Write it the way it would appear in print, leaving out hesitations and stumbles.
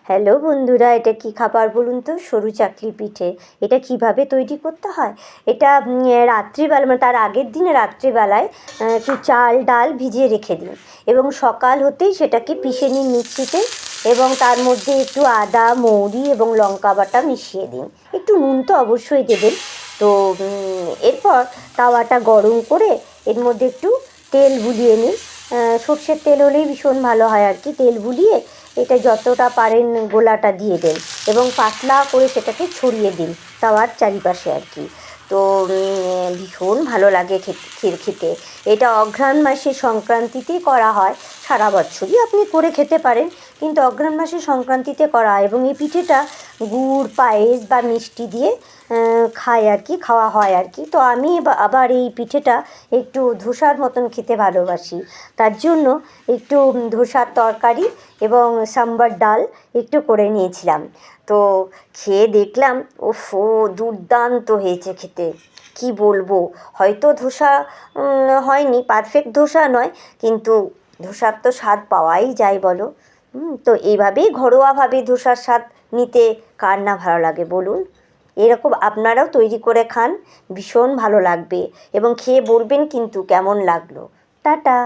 Hello বন্ধুরা, এটা কি খাবার বলুন তো? সরু চাকলি পিঠে। এটা কিভাবে তৈরি করতে হয়? এটা রাত্রিবেলা, মানে তার আগের দিনে রাত্রিবেলায় একটু চাল ডাল ভিজিয়ে রেখে দিন এবং সকাল হতেই সেটাকে পিষে নিন মিক্সিতে, এবং তার মধ্যে একটু আদা মৌরি এবং লঙ্কা বাটা মিশিয়ে দিন। একটু নুন তো অবশ্যই দেবেন। তো এরপর তাওয়াটা গরম করে এর মধ্যে একটু তেল বুলিয়ে নিন। সর্ষের তেল হলেই ভীষণ ভালো হয় আর কি। তেল বুলিয়ে এটা যতটা পারেন গোলাটা দিয়ে দেন এবং পাতলা করে সেটাকে ছড়িয়ে দিন তাওয়ার চারিপাশে আর কি। তো ভীষণ ভালো লাগে খেতে। এটা অঘ্রাণ মাসে সংক্রান্তিতে করা হয়। সারা বছরই আপনি করে খেতে পারেন, কিন্তু অঘ্রাণ মাসে সংক্রান্তিতে করা হয় এবং এই পিঠেটা গুড় পায়েস বা মিষ্টি দিয়ে খায় আর কি, খাওয়া হয় আর কি। তো আমি আবার এই পিঠেটা একটু ধোসার মতন খেতে ভালোবাসি, তার জন্য একটু ধোসার তরকারি এবং সাম্বার ডাল একটু করে নিয়েছিলাম। তো খেয়ে দেখলাম, ওফো, দুর্দান্ত হয়েছে খেতে। কি বলবো, হয়তো ধোসা হয়নি, পারফেক্ট ধোসা নয়, কিন্তু ধোসার তো স্বাদ পাওয়াই যায় বলো। তো এইভাবেই ঘরোয়াভাবে ধোসার স্বাদ নিতে কার না ভালো লাগে বলুন? এরকম আপনারাও তৈরি করে খান, ভীষণ ভালো লাগবে এবং খেয়ে বলবেন কিন্তু কেমন লাগলো। টাটা।